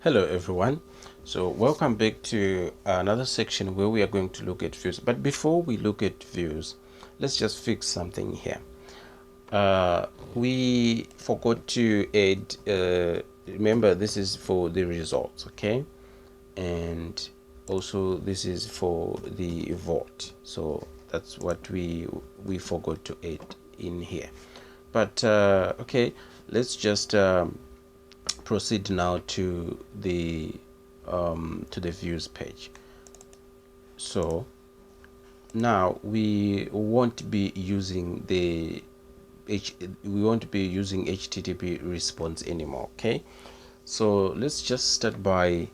Hello everyone, so welcome back to another section where we are going to look at views. But before we look at views, let's just fix something here. We forgot to add, remember this is for the results, okay, and also this is for the vote, so that's what we forgot to add in here. But okay, let's just proceed now to the views page. So now we won't be using HTTP response anymore. Okay, so let's just start by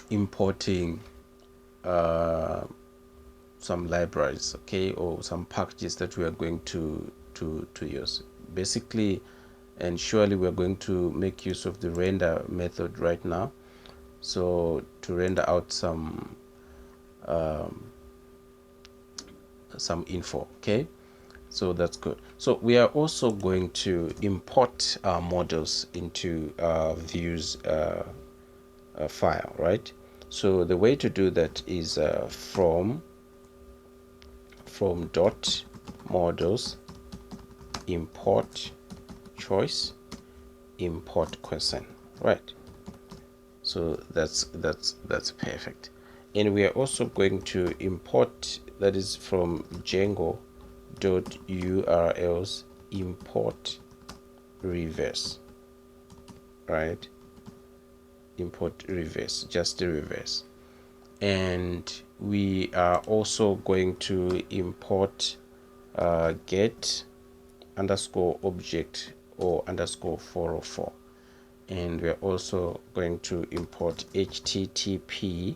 importing some libraries, okay, or some packages that we are going to use. Basically, and surely we're going to make use of the render method right now, so to render out some info. Okay, so that's good. So we are also going to import our models into views file, right? So the way to do that is from dot models import choice import question, right? So that's perfect. And we are also going to import, that is from Django dot urls import reverse, right? Import reverse, just the reverse. And we are also going to import get underscore object or underscore 404, and we're also going to import http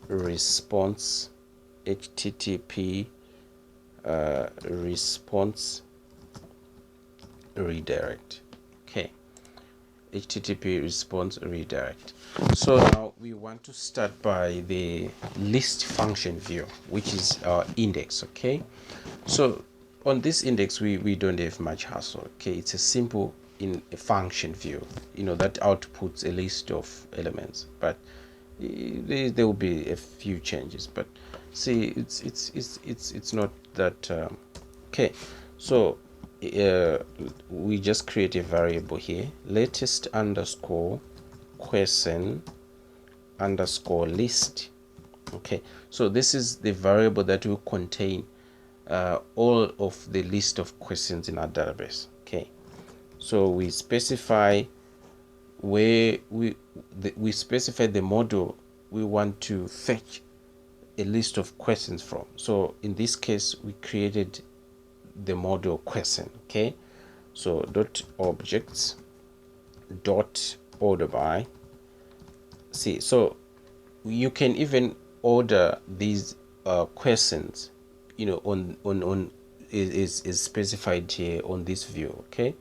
response response redirect. Okay, http response redirect. So now we want to start by the list function view, which is our index. Okay, so on this index we don't have much hassle. Okay, it's a simple in a function view, that outputs a list of elements, but there will be a few changes, but see, it's not that okay. So we just create a variable here, latest underscore question underscore list. Okay, so this is the variable that will contain all of the list of questions in our database. Okay, so we specify where we specify the model we want to fetch a list of questions from. So in this case we created the model question. Okay, so dot objects dot order by. See, so you can even order these questions, on is specified here on this view. Okay,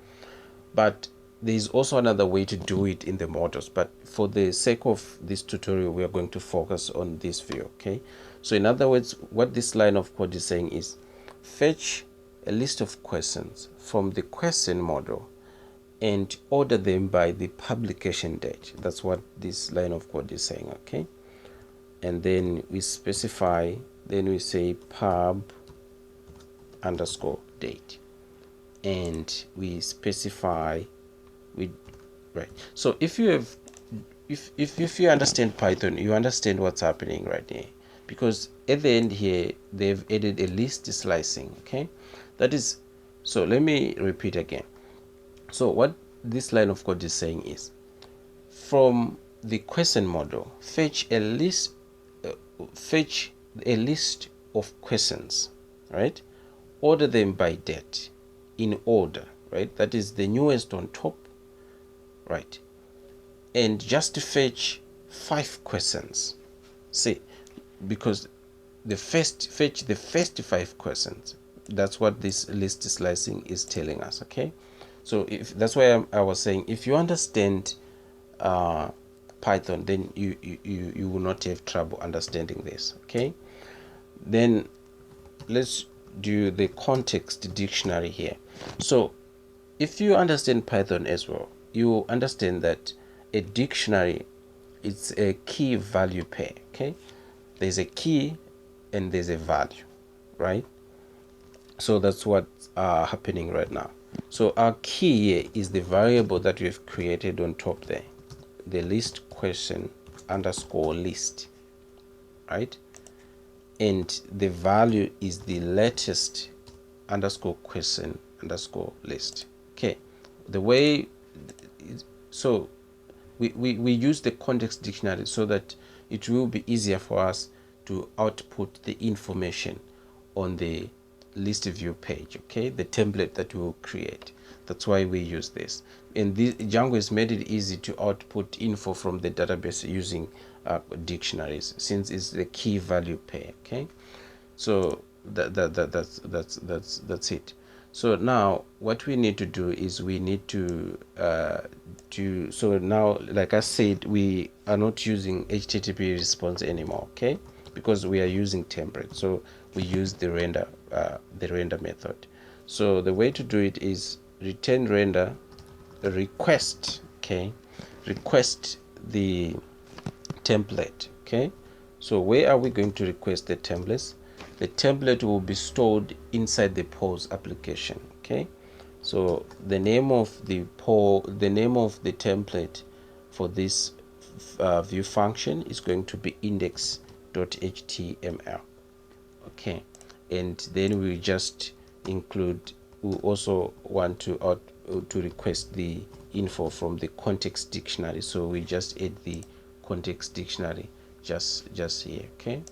but there's also another way to do it in the models, but for the sake of this tutorial we are going to focus on this view. Okay, so in other words, what this line of code is saying is fetch a list of questions from the question model and order them by the publication date. That's what this line of code is saying. Okay, and then we specify, then we say pub underscore date, and we specify right. So if you have if you understand Python, you understand what's happening right here, because at the end here they've added a list slicing. Okay, that is, so let me repeat again. So what this line of code is saying is, from the question model, fetch a list of questions, right? Order them by date in order, right? That is the newest on top, right? And just fetch 5 questions. See, because fetch the first 5 questions. That's what this list slicing is telling us. Okay, so if that's why I was saying, if you understand Python, then you will not have trouble understanding this. Okay, then let's do the context dictionary here. So if you understand Python as well, you understand that a dictionary, it's a key value pair. Okay, there's a key and there's a value, right? So that's what's happening right now. So our key here is the variable that we've created on top there, the list question underscore list, right? And the value is the latest underscore question underscore list. Okay, the way, so we use the context dictionary so that it will be easier for us to output the information on the list view page. Okay, the template that we will create. That's why we use this. And Django has made it easy to output info from the database using dictionaries, since it's the key value pair. Okay, so that's it. So now what we need to do is we need to so now, like I said, we are not using HTTP response anymore, okay, because we are using template. So we use the render method. So the way to do it is return render request. Okay, request the template. Okay, so where are we going to request the templates? The template will be stored inside the pause application. Okay, so the name of the template for this view function is going to be index.html. okay, and then we just include, we also want to request the info from the context dictionary, so we just add the context dictionary just here. Okay,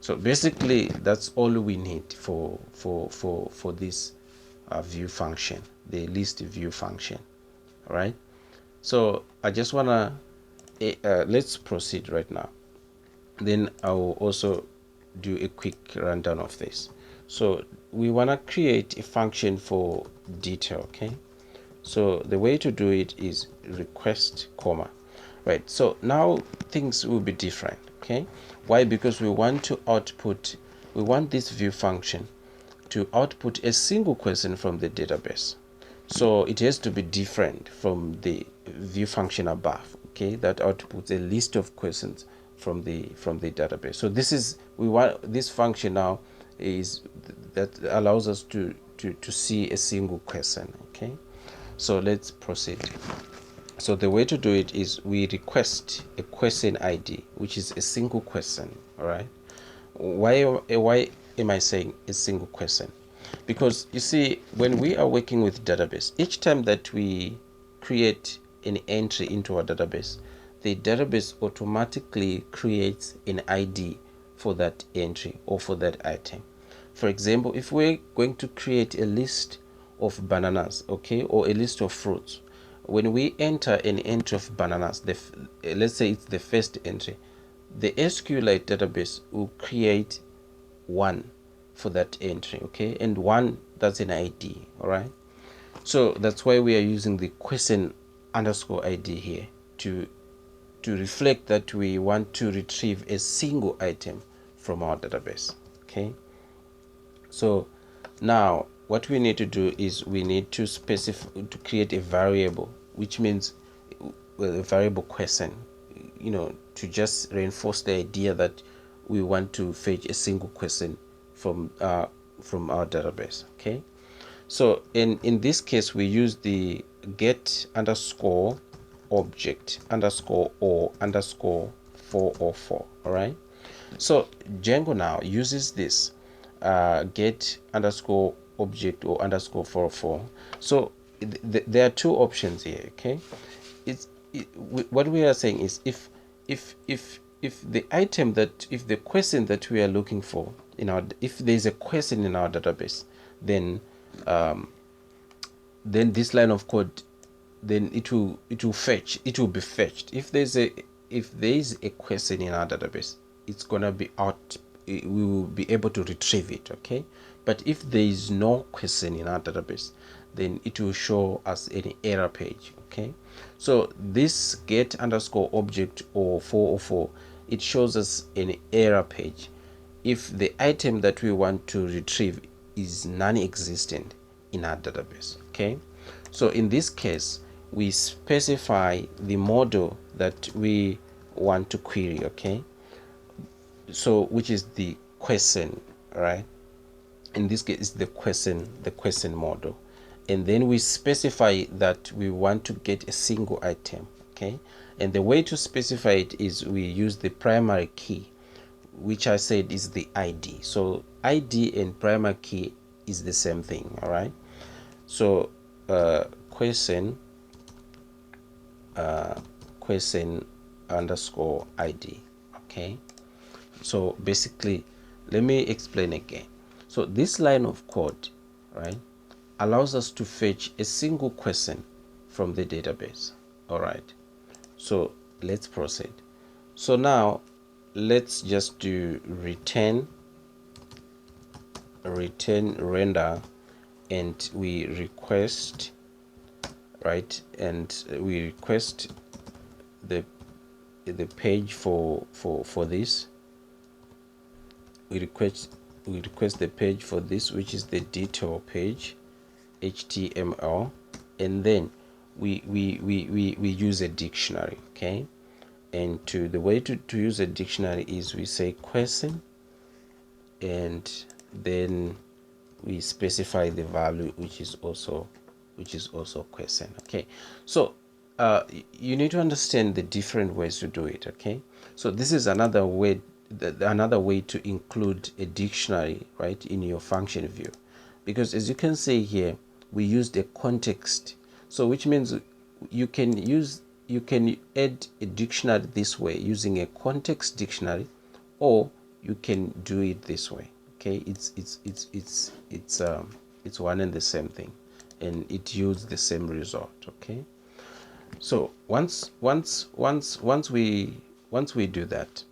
so basically that's all we need for this view function, the list view function. All right, so I just wanna let's proceed right now, then I will also do a quick rundown of this. So we want to create a function for detail. Okay, so the way to do it is request comma, right? So now things will be different. Okay, why? Because we want this view function to output a single question from the database, so it has to be different from the view function above. Okay, that outputs a list of questions from the database. So we want this function now is that allows us to see a single question. Okay, so let's proceed. So the way to do it is we request a question ID, which is a single question. All right, why am I saying a single question? Because you see, when we are working with database, each time that we create an entry into our database, the database automatically creates an ID for that entry or for that item. For example, if we're going to create a list of bananas, okay, or a list of fruits, when we enter an entry of bananas, let's say it's the first entry, the SQLite database will create one for that entry. Okay, and one, that's an ID. All right, so that's why we are using the question underscore ID here to reflect that we want to retrieve a single item from our database. Okay, so now what we need to do is we need to create a variable, which means a variable question, to just reinforce the idea that we want to fetch a single question from our database. Okay, so in this case we use the get underscore object underscore or underscore 404. All right, so Django now uses this get underscore object or underscore 404. So there are two options here. Okay, what we are saying is if the question that we are looking for if there's a question in our database, then this line of code, then it will be fetched. If there is a question in our database, it's gonna be out. We will be able to retrieve it. Okay, but if there is no question in our database, then it will show us an error page. Okay, so this get underscore object or 404, it shows us an error page if the item that we want to retrieve is non-existent in our database. Okay, so in this case, we specify the model that we want to query, okay? So which is the question, right? In this case, it's the question model, and then we specify that we want to get a single item, okay? And the way to specify it is we use the primary key, which I said is the ID. So ID and primary key is the same thing, all right? So question underscore ID, okay? So basically, let me explain again. So this line of code, right, allows us to fetch a single question from the database. All right, so let's proceed. So now let's just do return render, and we request, right, and we request the page for this. We request the page for this, which is the detail page, HTML, and then we use a dictionary, okay? And the way to use a dictionary is we say question, and then we specify the value, which is also question, okay? So you need to understand the different ways to do it, okay? So this is another way to include a dictionary, right, in your function view, because as you can see here, we used a context, so which means you can add a dictionary this way using a context dictionary, or you can do it this way, okay? It's one and the same thing, and it yields the same result, okay? So once we do that,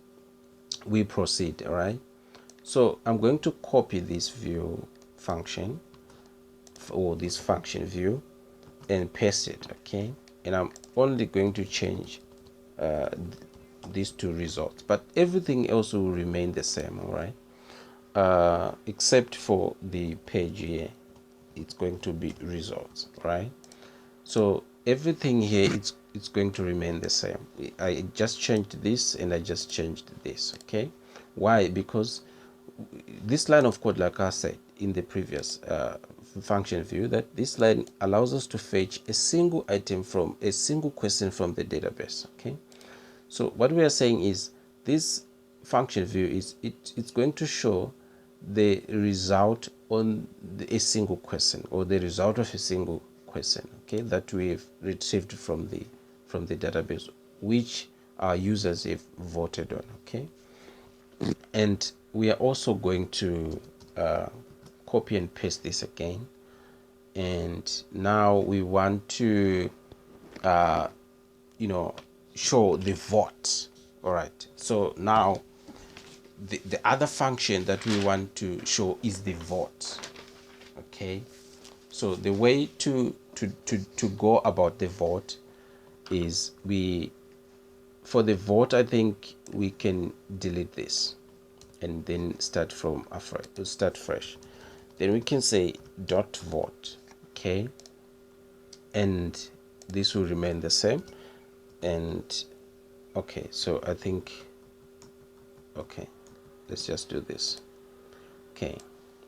we proceed, all right? So I'm going to copy this view function, or this function view, and paste it, okay? And I'm only going to change these two results, but everything else will remain the same, all right? Except for the page here, it's going to be results, right? So everything here, it's going to remain the same. I just changed this, and I just changed this, okay? Why? Because this line of code, like I said in the previous function view, that this line allows us to fetch a single item from a single question from the database, okay? So what we are saying is this function view is it's going to show the result on a single question, or the result of a single question, okay, that we've retrieved from the database, which our users have voted on, okay? And we are also going to copy and paste this again, and now we want to show the vote. All right, so now the other function that we want to show is the vote, okay? So the way to go about the vote is for the vote, I think we can delete this and then start fresh. Then we can say dot vote, okay? And this will remain the same. And okay, so I think, okay, let's just do this. Okay,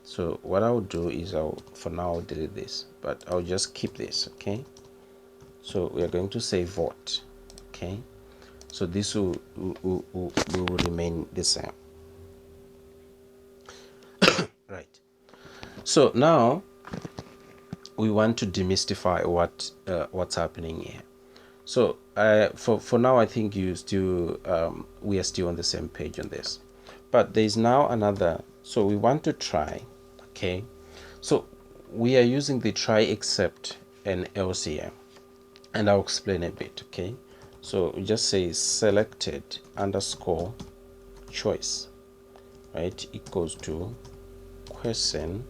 so what I'll do is for now I'll delete this, but I'll just keep this, okay? So we are going to say vote, okay? So this will remain the same. Right. So now we want to demystify what's happening here. So for now, I think we are still on the same page on this, but there is now another. So we want to try, okay? So we are using the try except and LCM, and I'll explain a bit, okay? So we just say selected underscore choice, right, equals to question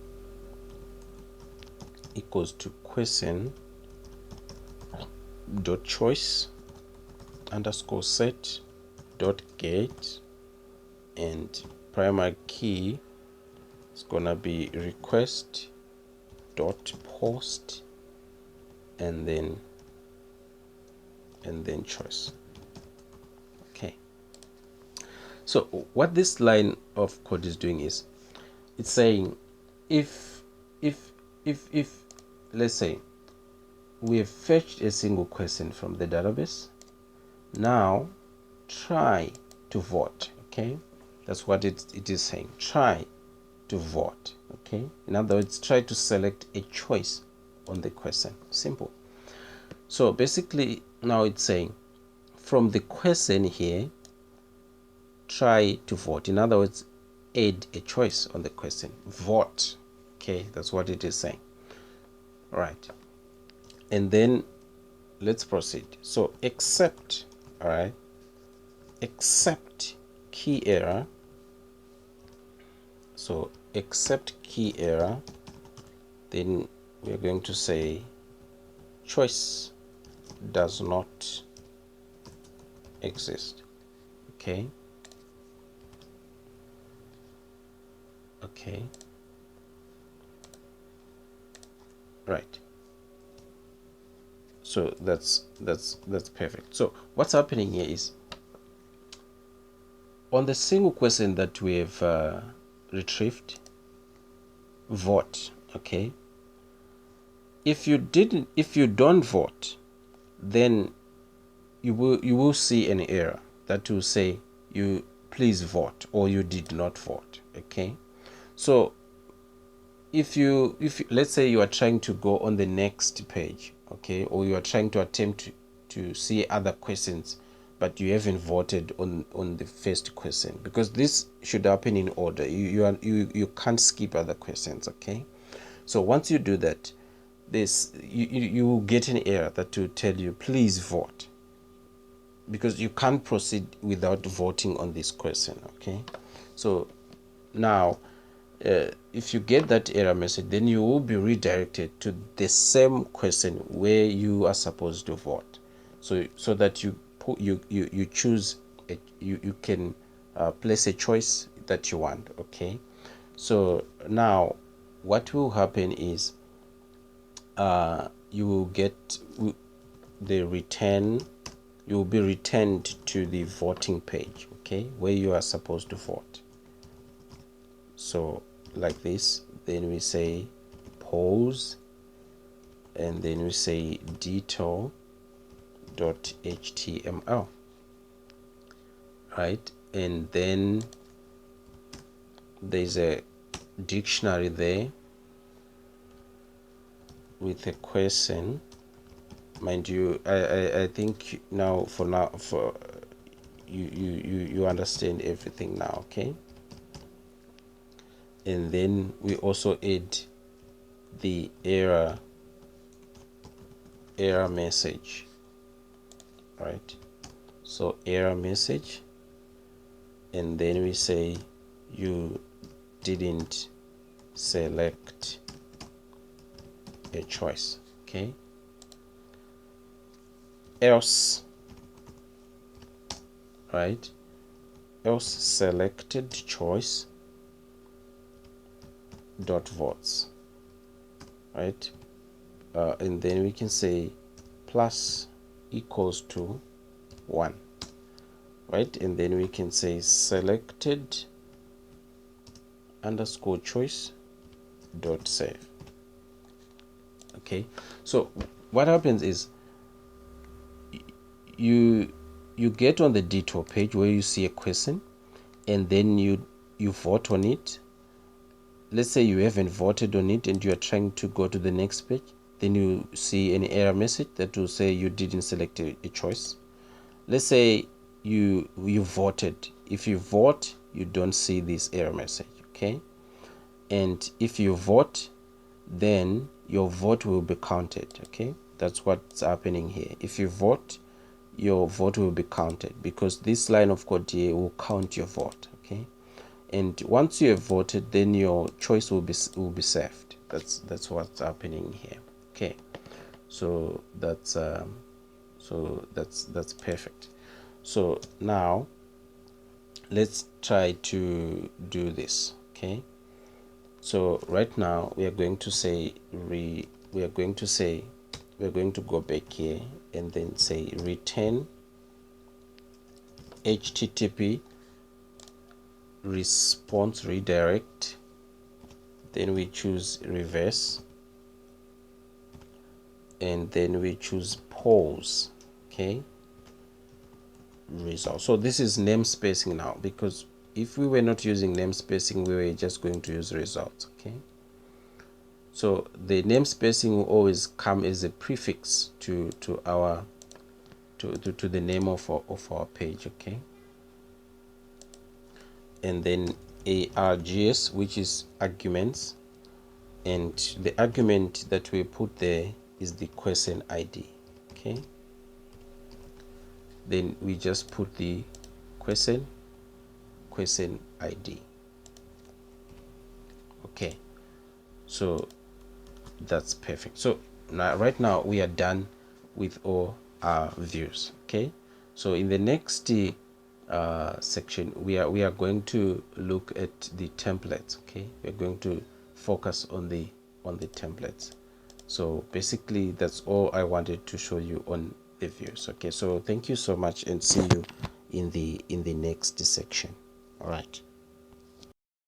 dot choice underscore set dot get, and primary key is gonna be request dot post, and then and then choice. Okay, so what this line of code is doing is it's saying if let's say we have fetched a single question from the database, now try to vote. Okay, that's what it is saying, try to vote. Okay, in other words, try to select a choice on the question. Simple. So basically now it's saying from the question here, try to vote. In other words, add a choice on the question, vote. Okay, that's what it is saying. All right, and then let's proceed. So except, all right, except key error. So except key error, then we're going to say choice does not exist. Okay, okay, right. So that's perfect. So what's happening here is on the single question that we have retrieved, vote. Okay, if you don't vote, then you will see an error that will say you please vote or you did not vote. Okay, so if you let's say you are trying to go on the next page, okay, or you are trying to attempt to see other questions, but you haven't voted on the first question, because this should happen in order. You can't skip other questions. Okay, so once you do that, this you will get an error that will tell you please vote, because you can't proceed without voting on this question. Okay, so now if you get that error message, then you will be redirected to the same question where you are supposed to vote, so that you choose you can place a choice that you want. Okay, so now what will happen is you will get the return, you will be returned to the voting page, okay, where you are supposed to vote. So like this, then we say pause, and then we say detail.html, right? And then there's a dictionary there with a question. Mind you, I think now for you understand everything now. Okay, and then we also add the error message, right? So error message, and then we say you didn't select a choice. Okay, else, right? Else selected choice dot votes, right? And then we can say plus equals to 1, right? And then we can say selected underscore choice dot save. Okay, so what happens is you get on the detour page where you see a question, and then you vote on it. Let's say you haven't voted on it and you are trying to go to the next page, then you see an error message that will say you didn't select a choice. Let's say you voted. If you vote, you don't see this error message. Okay, and if you vote, then your vote will be counted. Okay, that's what's happening here. If you vote, your vote will be counted, because this line of code here will count your vote. Okay, and once you have voted, then your choice will be saved. That's what's happening here. Okay, so that's perfect. So now let's try to do this. Okay, so right now we are going to say we're going to go back here and then say return HTTP response redirect, then we choose reverse, and then we choose pause. Okay, result. So this is namespacing now, because if we were not using namespacing, we were just going to use results. Okay, so the namespacing will always come as a prefix to our to the name of our page. Okay, and then args, which is arguments, and the argument that we put there is the question ID. Okay, then we just put the question ID. Okay, so that's perfect. So now right now we are done with all our views. Okay, so in the next section we are going to look at the templates. Okay, we're going to focus on the templates. So basically that's all I wanted to show you on the views. Okay, so thank you so much, and see you in the next section. All right.